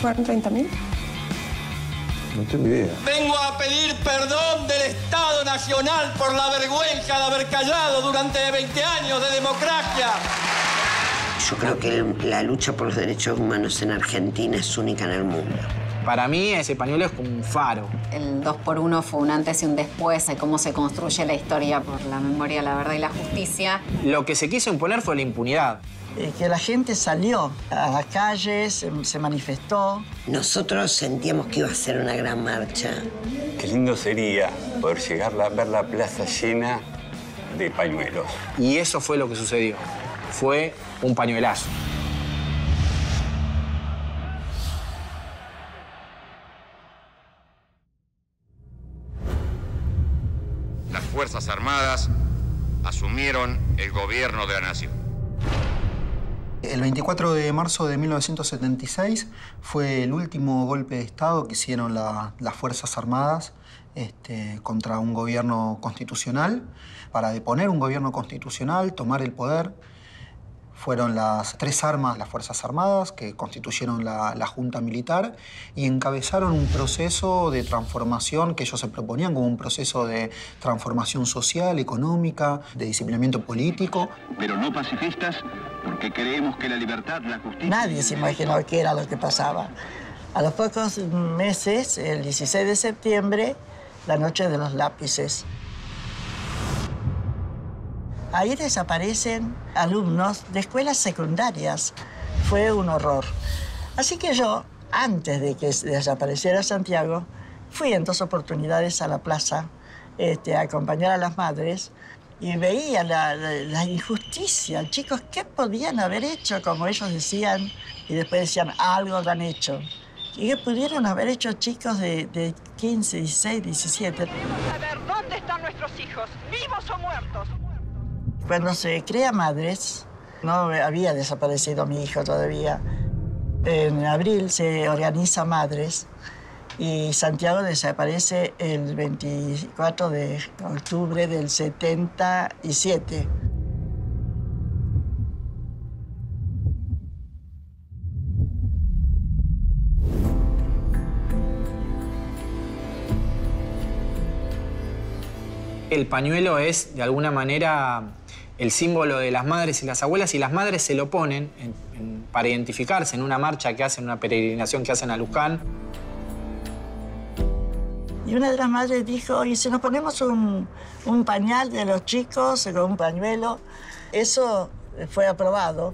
¿Fueron 30.000? No tengo idea. Vengo a pedir perdón del Estado Nacional por la vergüenza de haber callado durante 20 años de democracia. Yo creo que la lucha por los derechos humanos en Argentina es única en el mundo. Para mí ese pañuelo es como un faro. El 2x1 fue un antes y un después de cómo se construye la historia por la memoria, la verdad y la justicia. Lo que se quiso imponer fue la impunidad. Que la gente salió a las calles, se manifestó. Nosotros sentíamos que iba a ser una gran marcha. Qué lindo sería poder llegar a ver la plaza llena de pañuelos. Y eso fue lo que sucedió. Fue un pañuelazo. Las Fuerzas Armadas asumieron el gobierno de la nación. El 24 de marzo de 1976 fue el último golpe de Estado que hicieron las Fuerzas Armadas contra un gobierno constitucional. Para deponer un gobierno constitucional, tomar el poder, fueron las tres armas, las Fuerzas Armadas, que constituyeron la Junta Militar y encabezaron un proceso de transformación que ellos se proponían como un proceso de transformación social, económica, de disciplinamiento político. Pero no pacifistas, porque creemos que la libertad, la justicia... Nadie se imaginó qué era lo que pasaba. A los pocos meses, el 16 de septiembre, la noche de los lápices. Ahí desaparecen alumnos de escuelas secundarias. Fue un horror. Así que yo, antes de que desapareciera Santiago, fui en 2 oportunidades a la plaza a acompañar a las madres y veía la injusticia. Chicos, ¿qué podían haber hecho? Como ellos decían, y después decían, algo lo han hecho. ¿Y qué pudieron haber hecho chicos de 15, 16, 17? A ver, ¿dónde están nuestros hijos? ¿Vivos o muertos? Cuando se crea Madres, no había desaparecido mi hijo todavía. En abril se organiza Madres y Santiago desaparece el 24 de octubre del 77. El pañuelo es, de alguna manera, el símbolo de las madres y las abuelas, y las madres se lo ponen para identificarse en una marcha que hacen, una peregrinación que hacen a Luján. Y una de las madres dijo, ¿y si nos ponemos un pañal de los chicos con un pañuelo? Eso fue aprobado.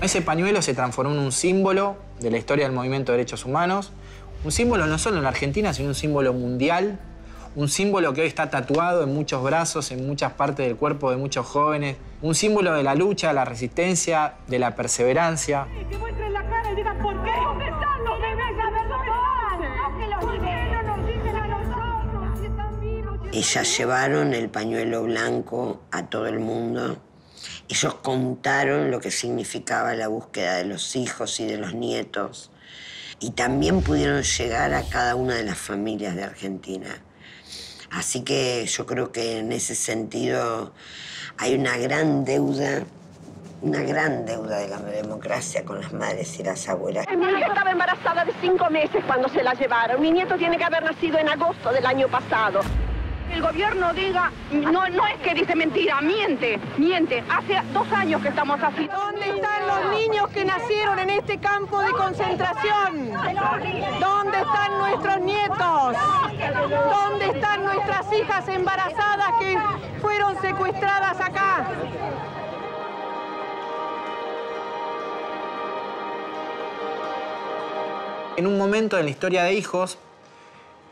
Ese pañuelo se transformó en un símbolo de la historia del movimiento de derechos humanos. Un símbolo no solo en la Argentina, sino un símbolo mundial. Un símbolo que hoy está tatuado en muchos brazos, en muchas partes del cuerpo de muchos jóvenes. Un símbolo de la lucha, de la resistencia, de la perseverancia. Que muestren la cara y digan por qué. ¿Dónde están los bebés? A ver, ¿dónde están? ¿Por qué no nos dicen a nosotros si están vivos? Ellas llevaron el pañuelo blanco a todo el mundo. Ellos contaron lo que significaba la búsqueda de los hijos y de los nietos. Y también pudieron llegar a cada una de las familias de Argentina. Así que yo creo que en ese sentido hay una gran deuda de la democracia con las madres y las abuelas. Mi hija estaba embarazada de 5 meses cuando se la llevaron. Mi nieto tiene que haber nacido en agosto del año pasado. El gobierno diga, no es que dice mentira, miente. Hace 2 años que estamos así. ¿Dónde están los niños que nacieron en este campo de concentración? ¿Dónde están nuestros nietos? ¿Dónde están nuestras hijas embarazadas que fueron secuestradas acá? En un momento en la historia de hijos,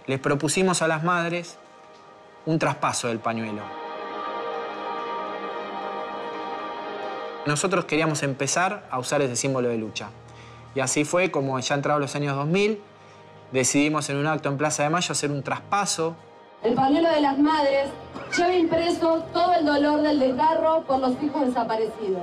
les propusimos a las madres un traspaso del pañuelo. Nosotros queríamos empezar a usar ese símbolo de lucha. Y así fue como, ya entrados los años 2000, decidimos en un acto en Plaza de Mayo hacer un traspaso. El pañuelo de las madres lleva impreso todo el dolor del desgarro por los hijos desaparecidos.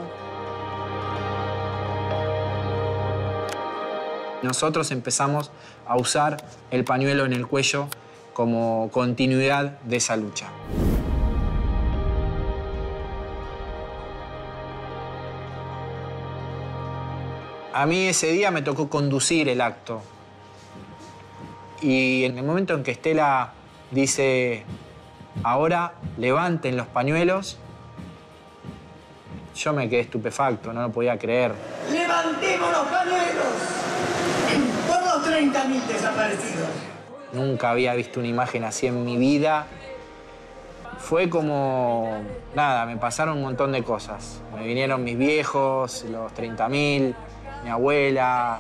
Nosotros empezamos a usar el pañuelo en el cuello como continuidad de esa lucha. A mí ese día me tocó conducir el acto. Y en el momento en que Estela dice, ahora levanten los pañuelos, yo me quedé estupefacto, no lo podía creer. ¡Levantemos los pañuelos por los 30.000 desaparecidos! Nunca había visto una imagen así en mi vida. Fue como, nada, me pasaron un montón de cosas. Me vinieron mis viejos, los 30.000, mi abuela,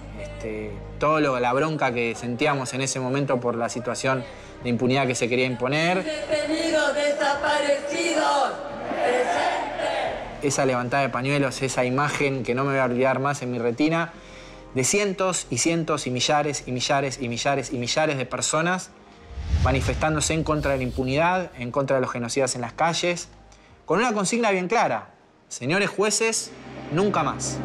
todo la bronca que sentíamos en ese momento por la situación de impunidad que se quería imponer. ¡Detenidos desaparecidos! ¡Presente! Esa levantada de pañuelos, esa imagen que no me voy a olvidar más en mi retina, de cientos y cientos y millares y millares y millares y millares de personas manifestándose en contra de la impunidad, en contra de los genocidas en las calles, con una consigna bien clara: señores jueces, nunca más.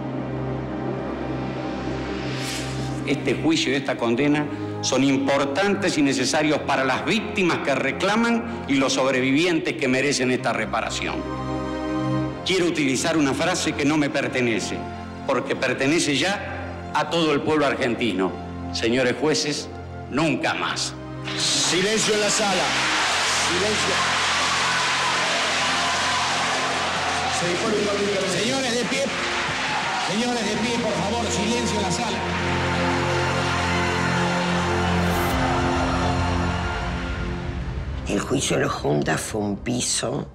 Este juicio y esta condena son importantes y necesarios para las víctimas que reclaman y los sobrevivientes que merecen esta reparación. Quiero utilizar una frase que no me pertenece, porque pertenece ya a todo el pueblo argentino. Señores jueces, nunca más. Silencio en la sala. Silencio. Señores de pie. Señores de pie, por favor, silencio en la sala. El juicio de los Juntas fue un piso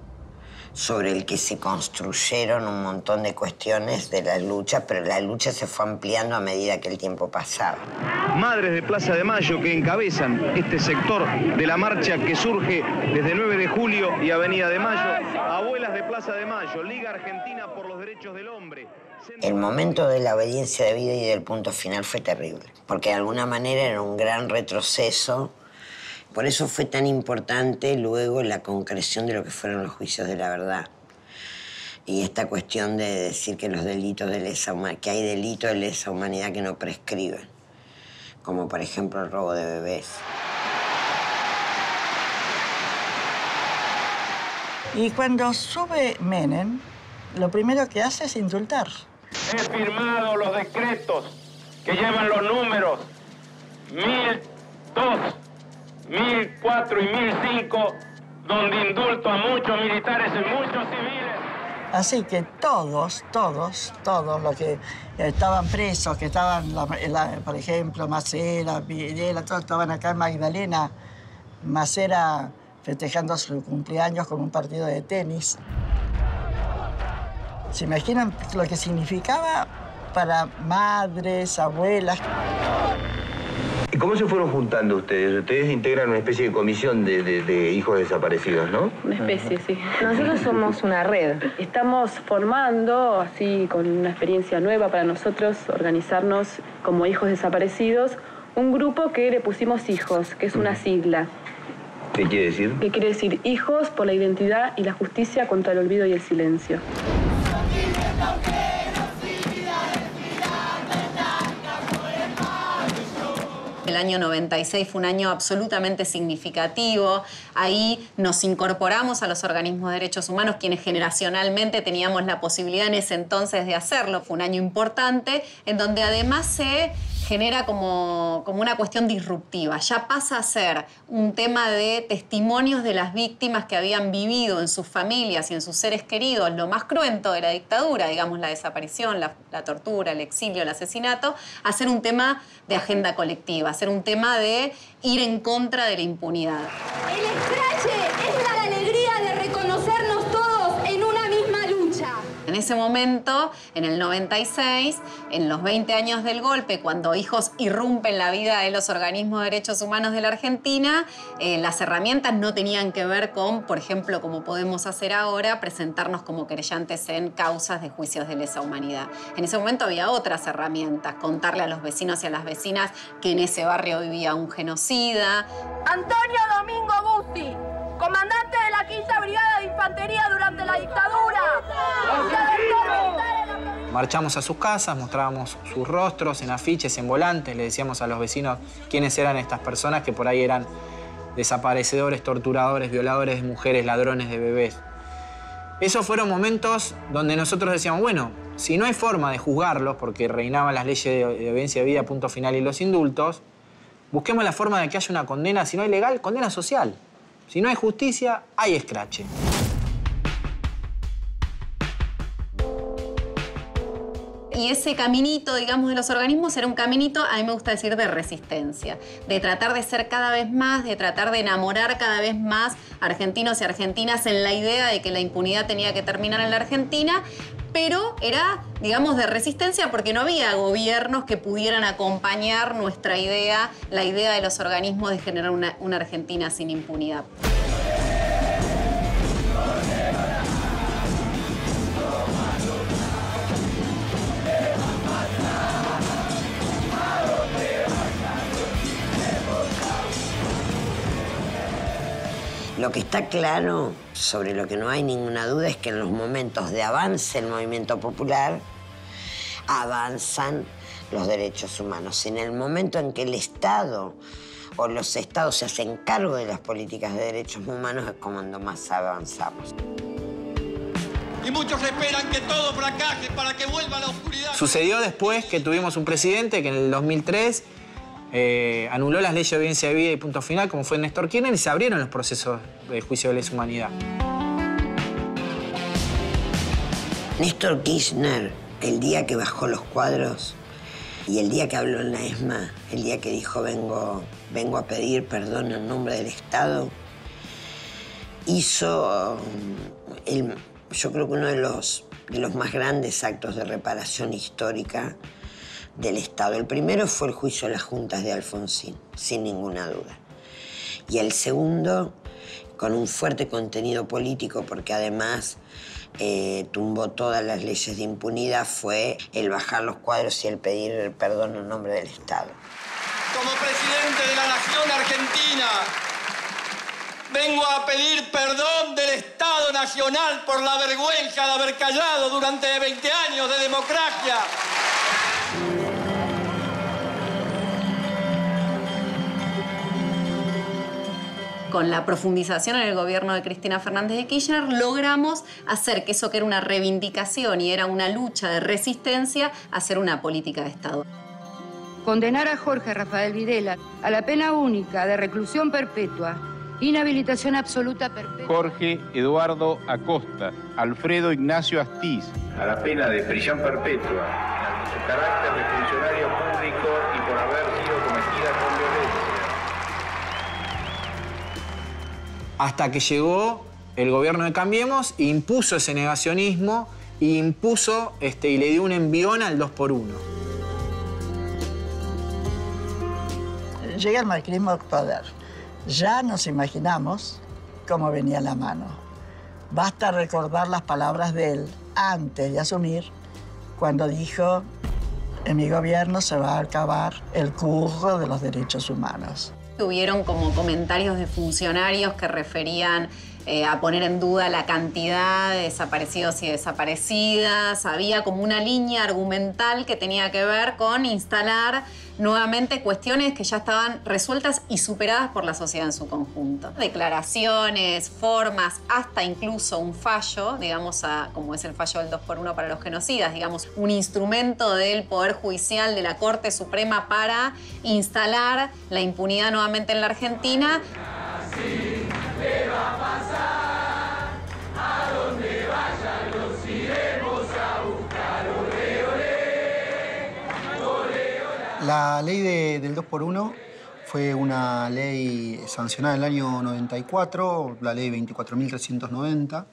sobre el que se construyeron un montón de cuestiones de la lucha, pero la lucha se fue ampliando a medida que el tiempo pasaba. Madres de Plaza de Mayo que encabezan este sector de la marcha que surge desde 9 de julio y Avenida de Mayo. Abuelas de Plaza de Mayo, Liga Argentina por los Derechos del Hombre. El momento de la obediencia debida y del punto final fue terrible, porque de alguna manera era un gran retroceso. Por eso fue tan importante luego la concreción de lo que fueron los juicios de la verdad. Y esta cuestión de decir que los delitos de lesa humanidad, que hay delitos de lesa humanidad que no prescriben, como por ejemplo el robo de bebés. Y cuando sube Menem, lo primero que hace es indultar. He firmado los decretos que llevan los números 1002, 1004 y 1005, donde indulto a muchos militares y muchos civiles. Así que todos los que estaban presos, que estaban, por ejemplo, Macera, Videla, todos estaban acá en Magdalena. Macera festejando su cumpleaños con un partido de tenis. ¿Se imaginan lo que significaba para madres, abuelas? ¿Y cómo se fueron juntando ustedes? Ustedes integran una especie de comisión de hijos desaparecidos, ¿no? Una especie, sí. Nosotros somos una red. Estamos formando, así con una experiencia nueva para nosotros, organizarnos como hijos desaparecidos, un grupo que le pusimos hijos, que es una sigla. ¿Qué quiere decir? Que quiere decir Hijos por la Identidad y la Justicia contra el Olvido y el Silencio. El año 96 fue un año absolutamente significativo. Ahí nos incorporamos a los organismos de derechos humanos, quienes generacionalmente teníamos la posibilidad en ese entonces de hacerlo. Fue un año importante, en donde además se genera como una cuestión disruptiva. Ya pasa a ser un tema de testimonios de las víctimas que habían vivido en sus familias y en sus seres queridos lo más cruento de la dictadura, digamos la desaparición, la tortura, el exilio, el asesinato, a ser un tema de agenda colectiva, a ser un tema de ir en contra de la impunidad. El escrache es la alegría de reconocernos todos en una misma lucha. En ese momento, en el 96, en los 20 años del golpe, cuando Hijos irrumpe en la vida de los organismos de derechos humanos de la Argentina, las herramientas no tenían que ver con, por ejemplo, como podemos hacer ahora, presentarnos como querellantes en causas de juicios de lesa humanidad. En ese momento había otras herramientas, contarle a los vecinos y a las vecinas que en ese barrio vivía un genocida. Antonio Domingo Busti, comandante de la 5ª Brigada de Infantería durante la dictadura. Marchamos a sus casas, mostrábamos sus rostros en afiches, en volantes, le decíamos a los vecinos quiénes eran estas personas que por ahí eran desaparecedores, torturadores, violadores de mujeres, ladrones de bebés. Esos fueron momentos donde nosotros decíamos, bueno, si no hay forma de juzgarlos, porque reinaban las leyes de obediencia de vida, punto final, y los indultos, busquemos la forma de que haya una condena, si no hay legal, condena social. Si no hay justicia, hay escrache. Y ese caminito, digamos, de los organismos era un caminito, a mí me gusta decir, de resistencia. De tratar de ser cada vez más, de tratar de enamorar cada vez más argentinos y argentinas en la idea de que la impunidad tenía que terminar en la Argentina, pero era, digamos, de resistencia porque no había gobiernos que pudieran acompañar nuestra idea, la idea de los organismos de generar una Argentina sin impunidad. Lo que está claro, sobre lo que no hay ninguna duda, es que en los momentos de avance del movimiento popular, avanzan los derechos humanos. En el momento en que el Estado o los Estados se hacen cargo de las políticas de derechos humanos, es cuando más avanzamos. Y muchos esperan que todo fracase para que vuelva la oscuridad. Sucedió después que tuvimos un presidente que en el 2003 anuló las leyes de obediencia de vida y punto final, como fue Néstor Kirchner, y se abrieron los procesos de juicio de lesa humanidad. Néstor Kirchner, el día que bajó los cuadros y el día que habló en la ESMA, el día que dijo vengo a pedir perdón en nombre del Estado, hizo, yo creo que uno de los más grandes actos de reparación histórica del Estado. El primero fue el juicio a las juntas de Alfonsín, sin ninguna duda. Y el segundo, con un fuerte contenido político, porque además tumbó todas las leyes de impunidad, fue el bajar los cuadros y el pedir perdón en nombre del Estado. Como presidente de la Nación Argentina, vengo a pedir perdón del Estado Nacional por la vergüenza de haber callado durante 20 años de democracia. Con la profundización en el gobierno de Cristina Fernández de Kirchner, logramos hacer que eso que era una reivindicación y era una lucha de resistencia, hacer una política de Estado. Condenar a Jorge Rafael Videla a la pena única de reclusión perpetua, inhabilitación absoluta perpetua. Jorge Eduardo Acosta, Alfredo Ignacio Astiz, a la pena de prisión perpetua, en su carácter de funcionario público y por haber sido cometida con violencia. Hasta que llegó el gobierno de Cambiemos e impuso ese negacionismo y le dio un envión al 2x1. Llega el macrismo al poder. Ya nos imaginamos cómo venía la mano. Basta recordar las palabras de él antes de asumir, cuando dijo: en mi gobierno se va a acabar el curro de los derechos humanos. Hubieron como comentarios de funcionarios que referían a poner en duda la cantidad de desaparecidos y desaparecidas. Había como una línea argumental que tenía que ver con instalar nuevamente cuestiones que ya estaban resueltas y superadas por la sociedad en su conjunto. Declaraciones, formas, hasta incluso un fallo, digamos, como es el fallo del 2x1 para los genocidas, digamos, un instrumento del Poder Judicial de la Corte Suprema para instalar la impunidad nuevamente en la Argentina. Así le va a pasar, a donde vayan los iremos a buscar, ole, ole, ole, ole. La ley del 2x1 fue una ley sancionada en el año 94, la ley 24.390,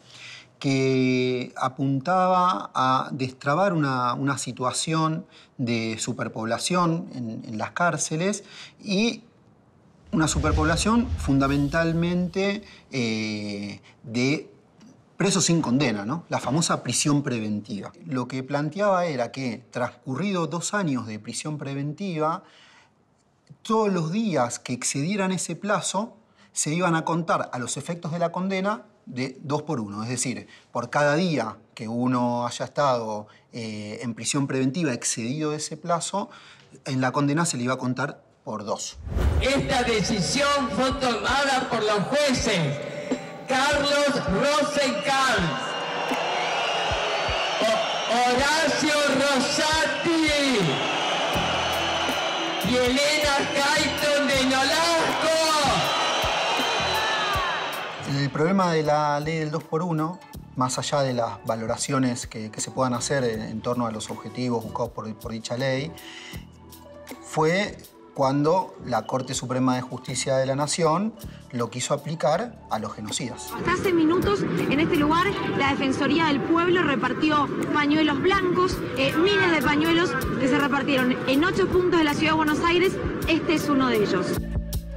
que apuntaba a destrabar una situación de superpoblación en las cárceles y una superpoblación fundamentalmente de presos sin condena, ¿no? La famosa prisión preventiva. Lo que planteaba era que, transcurridos 2 años de prisión preventiva, todos los días que excedieran ese plazo se iban a contar a los efectos de la condena de 2x1. Es decir, por cada día que uno haya estado en prisión preventiva excedido ese plazo, en la condena se le iba a contar por 2. Esta decisión fue tomada por los jueces Carlos Rosenkrantz, Horacio Rosati y Elena Gayton de Nolasco. El problema de la ley del 2x1, más allá de las valoraciones que se puedan hacer en torno a los objetivos buscados por dicha ley, fue cuando la Corte Suprema de Justicia de la Nación lo quiso aplicar a los genocidas. Hasta hace minutos, en este lugar, la Defensoría del Pueblo repartió pañuelos blancos, miles de pañuelos que se repartieron en 8 puntos de la Ciudad de Buenos Aires. Este es uno de ellos.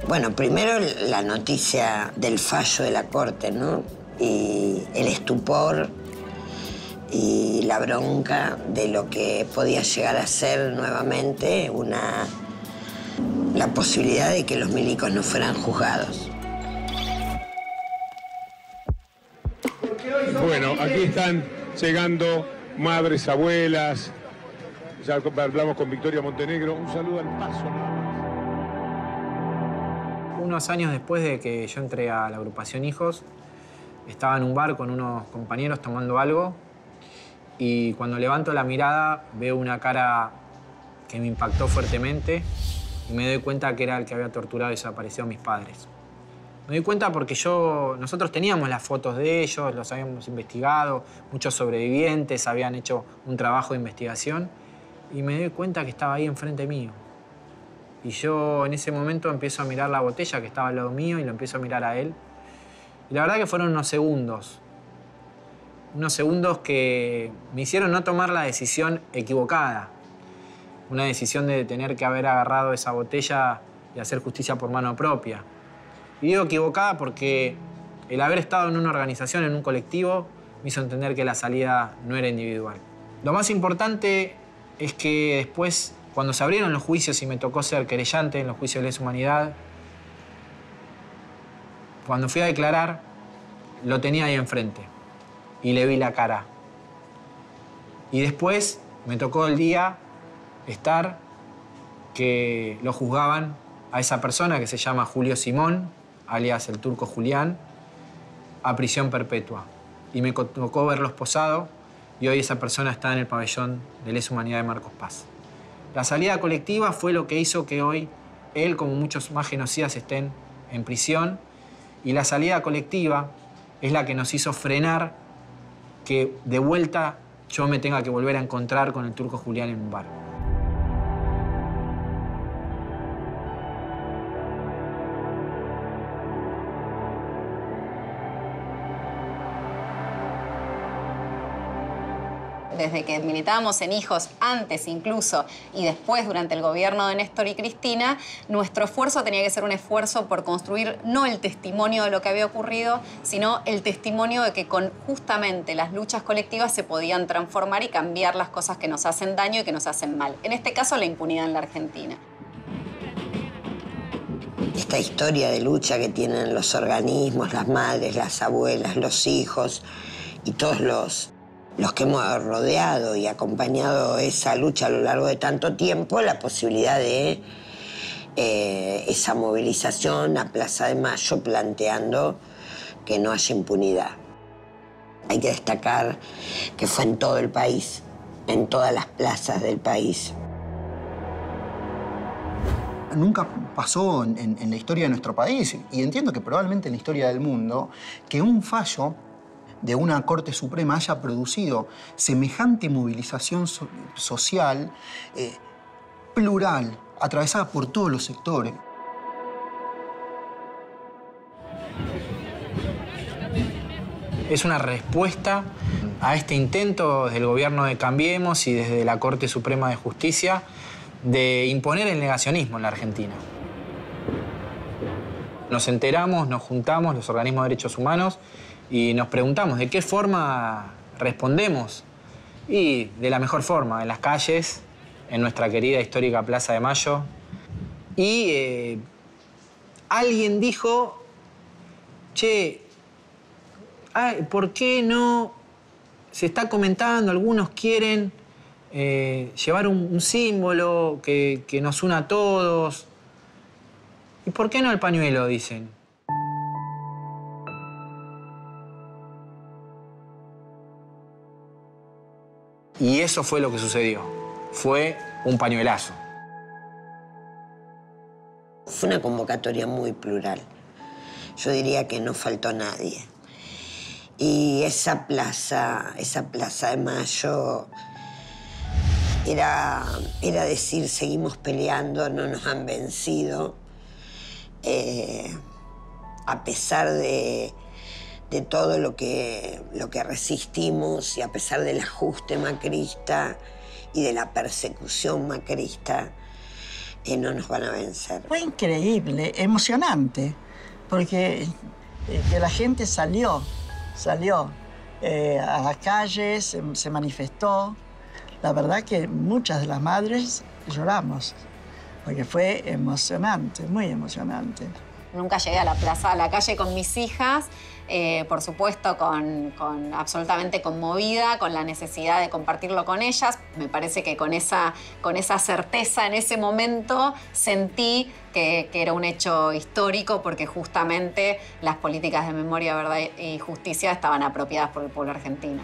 Bueno, primero la noticia del fallo de la Corte, ¿no? Y el estupor y la bronca de lo que podía llegar a ser nuevamente la posibilidad de que los milicos no fueran juzgados. Bueno, aquí están llegando madres, abuelas. Ya hablamos con Victoria Montenegro. Un saludo al paso. Unos años después de que yo entré a la agrupación Hijos, estaba en un bar con unos compañeros tomando algo y cuando levanto la mirada veo una cara que me impactó fuertemente y me doy cuenta que era el que había torturado y desaparecido a mis padres. Me doy cuenta porque nosotros teníamos las fotos de ellos, los habíamos investigado, muchos sobrevivientes habían hecho un trabajo de investigación y me doy cuenta que estaba ahí enfrente mío. Y yo en ese momento empiezo a mirar la botella que estaba al lado mío y lo empiezo a mirar a él. Y la verdad que fueron unos segundos que me hicieron no tomar la decisión equivocada. Una decisión de tener que haber agarrado esa botella y hacer justicia por mano propia. Y digo equivocada porque el haber estado en una organización, en un colectivo, me hizo entender que la salida no era individual. Lo más importante es que después, cuando se abrieron los juicios y me tocó ser querellante en los juicios de lesa humanidad, cuando fui a declarar, lo tenía ahí enfrente y le vi la cara. Y después me tocó el día estar que lo juzgaban a esa persona que se llama Julio Simón, alias el Turco Julián, a prisión perpetua. Y me tocó verlo esposado y hoy esa persona está en el pabellón de lesa humanidad de Marcos Paz. La salida colectiva fue lo que hizo que hoy él, como muchos más genocidas, estén en prisión. Y la salida colectiva es la que nos hizo frenar que de vuelta yo me tenga que volver a encontrar con el Turco Julián en un bar. Desde que militábamos en Hijos, antes incluso, y después durante el gobierno de Néstor y Cristina, nuestro esfuerzo tenía que ser un esfuerzo por construir no el testimonio de lo que había ocurrido, sino el testimonio de que con justamente las luchas colectivas se podían transformar y cambiar las cosas que nos hacen daño y que nos hacen mal. En este caso, la impunidad en la Argentina. Esta historia de lucha que tienen los organismos, las madres, las abuelas, los hijos y todos los que hemos rodeado y acompañado esa lucha a lo largo de tanto tiempo, la posibilidad de esa movilización a Plaza de Mayo planteando que no haya impunidad. Hay que destacar que fue en todo el país, en todas las plazas del país. Nunca pasó en la historia de nuestro país, y entiendo que probablemente en la historia del mundo, que un fallo de una Corte Suprema haya producido semejante movilización social plural, atravesada por todos los sectores. Es una respuesta a este intento del gobierno de Cambiemos y desde la Corte Suprema de Justicia de imponer el negacionismo en la Argentina. Nos enteramos, nos juntamos, los organismos de derechos humanos, y nos preguntamos de qué forma respondemos. Y de la mejor forma, en las calles, en nuestra querida histórica Plaza de Mayo. Y alguien dijo, che, ¿por qué no se está comentando? Algunos quieren llevar un símbolo que nos una a todos. ¿Y por qué no el pañuelo?, dicen. Y eso fue lo que sucedió. Fue un pañuelazo. Fue una convocatoria muy plural. Yo diría que no faltó nadie. Y esa plaza de Mayo, era decir, seguimos peleando, no nos han vencido. A pesar de todo lo que resistimos y a pesar del ajuste macrista y de la persecución macrista, no nos van a vencer. Fue increíble, emocionante, porque que la gente salió a las calles, se manifestó. La verdad que muchas de las madres lloramos, porque fue emocionante, muy emocionante. Nunca llegué a la plaza, a la calle con mis hijas, por supuesto absolutamente conmovida, con la necesidad de compartirlo con ellas. Me parece que con esa certeza en ese momento sentí que era un hecho histórico, porque justamente las políticas de memoria, verdad y justicia estaban apropiadas por el pueblo argentino.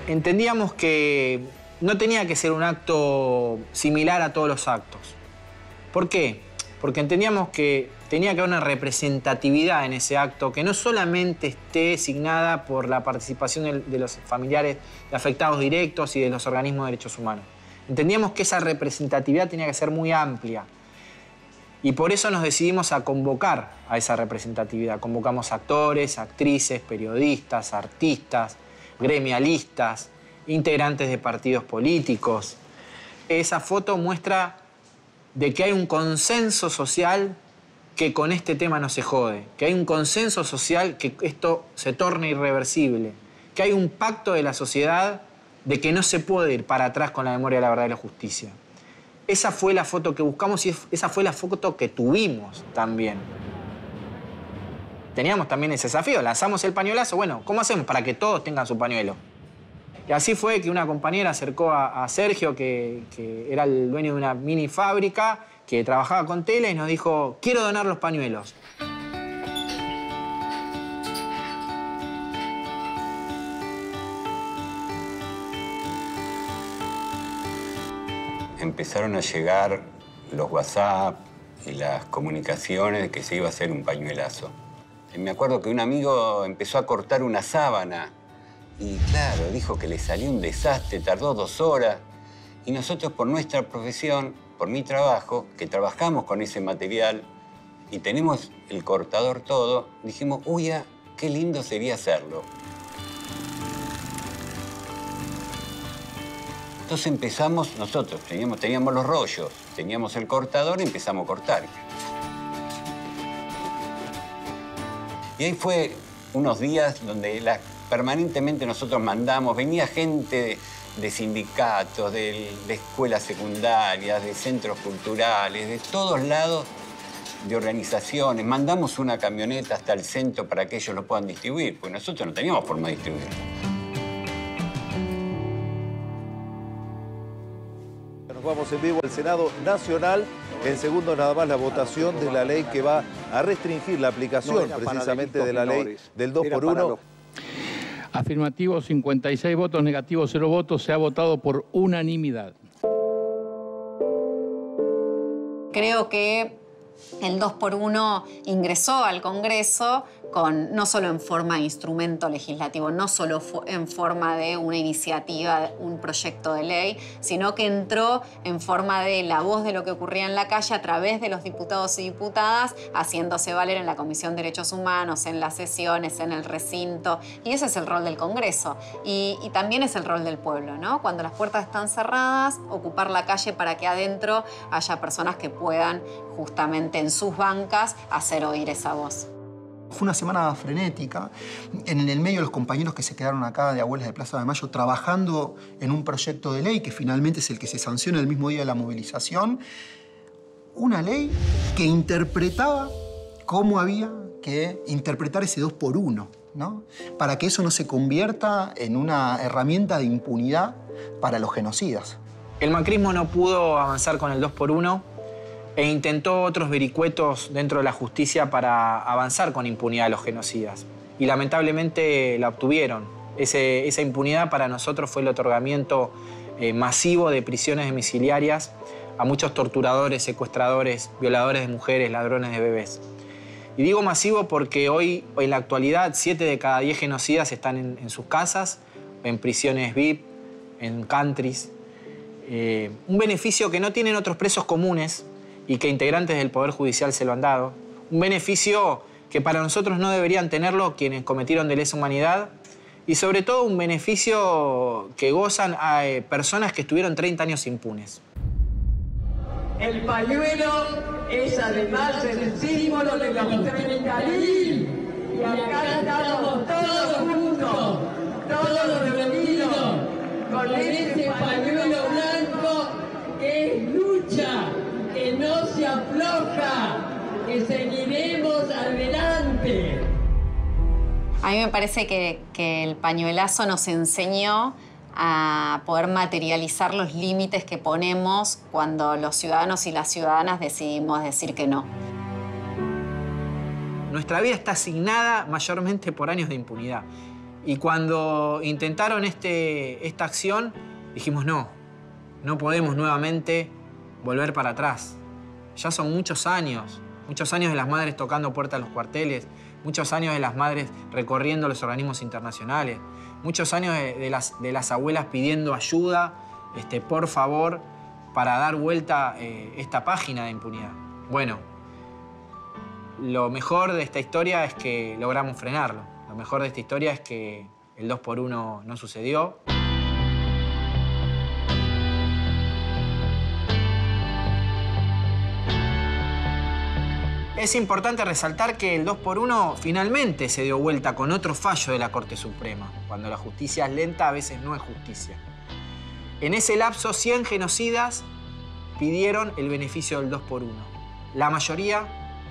Entendíamos que no tenía que ser un acto similar a todos los actos. ¿Por qué? Porque entendíamos que tenía que haber una representatividad en ese acto que no solamente esté signada por la participación de los familiares de afectados directos y de los organismos de derechos humanos. Entendíamos que esa representatividad tenía que ser muy amplia. Y por eso nos decidimos a convocar a esa representatividad. Convocamos actores, actrices, periodistas, artistas, gremialistas, integrantes de partidos políticos. Esa foto muestra de que hay un consenso social que con este tema no se jode, que hay un consenso social que esto se torne irreversible, que hay un pacto de la sociedad de que no se puede ir para atrás con la memoria de la verdad y la justicia. Esa fue la foto que buscamos y esa fue la foto que tuvimos también. Teníamos también ese desafío, lanzamos el pañuelazo, bueno, ¿cómo hacemos para que todos tengan su pañuelo? Y así fue que una compañera acercó a Sergio, que era el dueño de una mini fábrica, que trabajaba con tela, y nos dijo, quiero donar los pañuelos. Empezaron a llegar los WhatsApp y las comunicaciones de que se iba a hacer un pañuelazo. Y me acuerdo que un amigo empezó a cortar una sábana. Y claro, dijo que le salió un desastre, tardó 2 horas. Y nosotros, por nuestra profesión, por mi trabajo, que trabajamos con ese material y tenemos el cortador todo, dijimos, uy, qué lindo sería hacerlo. Entonces empezamos nosotros, teníamos los rollos, teníamos el cortador y empezamos a cortar. Y ahí fue unos días donde permanentemente nosotros mandamos, venía gente de sindicatos, de escuelas secundarias, de centros culturales, de todos lados, de organizaciones. Mandamos una camioneta hasta el centro para que ellos lo puedan distribuir, porque nosotros no teníamos forma de distribuirlo. Nos vamos en vivo al Senado Nacional. En segundo, nada más la votación de la ley que va a restringir la aplicación precisamente de la ley del 2x1. Afirmativo 56 votos, negativos 0 votos. Se ha votado por unanimidad. Creo que el 2x1 ingresó al Congreso no solo en forma de instrumento legislativo, no solo en forma de una iniciativa, un proyecto de ley, sino que entró en forma de la voz de lo que ocurría en la calle a través de los diputados y diputadas, haciéndose valer en la Comisión de Derechos Humanos, en las sesiones, en el recinto. Y ese es el rol del Congreso. Y también es el rol del pueblo, ¿no? Cuando las puertas están cerradas, ocupar la calle para que adentro haya personas que puedan justamente en sus bancas hacer oír esa voz. Fue una semana frenética. En el medio, los compañeros que se quedaron acá de Abuelas de Plaza de Mayo trabajando en un proyecto de ley que finalmente es el que se sanciona el mismo día de la movilización. Una ley que interpretaba cómo había que interpretar ese 2x1, ¿no? Para que eso no se convierta en una herramienta de impunidad para los genocidas. El macrismo no pudo avanzar con el 2x1 e intentó otros vericuetos dentro de la justicia para avanzar con impunidad a los genocidas. Y lamentablemente la obtuvieron. Esa impunidad para nosotros fue el otorgamiento masivo de prisiones domiciliarias a muchos torturadores, secuestradores, violadores de mujeres, ladrones de bebés. Y digo masivo porque hoy, en la actualidad, 7 de cada 10 genocidas están en sus casas, en prisiones VIP, en countries. Un beneficio que no tienen otros presos comunes y que integrantes del Poder Judicial se lo han dado. Un beneficio que para nosotros no deberían tenerlo quienes cometieron de lesa humanidad. Y sobre todo un beneficio que gozan a personas que estuvieron 30 años impunes. El pañuelo es además el símbolo de los 30.000. Y acá estamos todos juntos, todos reunidos, con ese pañuelo blanco que es lucha, que no se afloja, que seguiremos adelante. A mí me parece que el pañuelazo nos enseñó a poder materializar los límites que ponemos cuando los ciudadanos y las ciudadanas decidimos decir que no. Nuestra vida está asignada mayormente por años de impunidad. Y cuando intentaron esta acción, dijimos no podemos nuevamente volver para atrás. Ya son muchos años de las madres tocando puertas a los cuarteles, muchos años de las madres recorriendo los organismos internacionales, muchos años de las abuelas pidiendo ayuda, por favor, para dar vuelta esta página de impunidad. Bueno, lo mejor de esta historia es que logramos frenarlo. Lo mejor de esta historia es que el 2x1 no sucedió. Es importante resaltar que el 2x1 finalmente se dio vuelta con otro fallo de la Corte Suprema. Cuando la justicia es lenta, a veces no es justicia. En ese lapso, 100 genocidas pidieron el beneficio del 2x1. La mayoría,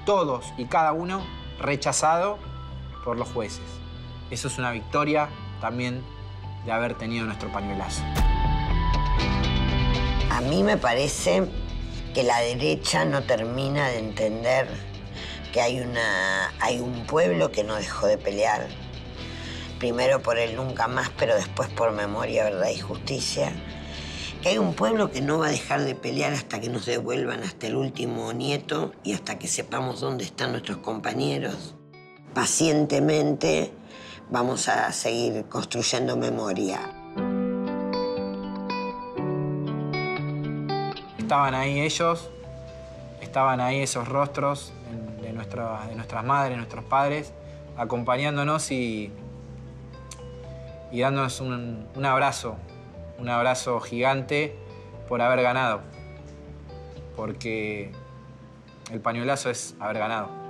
todos y cada uno, rechazado por los jueces. Eso es una victoria también de haber tenido nuestro pañuelazo. A mí me parece que la derecha no termina de entender que hay un pueblo que no dejó de pelear. Primero por el nunca más, pero después por memoria, verdad y justicia. Que hay un pueblo que no va a dejar de pelear hasta que nos devuelvan hasta el último nieto y hasta que sepamos dónde están nuestros compañeros. Pacientemente vamos a seguir construyendo memoria. Estaban ahí ellos, estaban ahí esos rostros de nuestras madres, nuestros padres, acompañándonos y dándonos un abrazo gigante por haber ganado, porque el pañuelazo es haber ganado.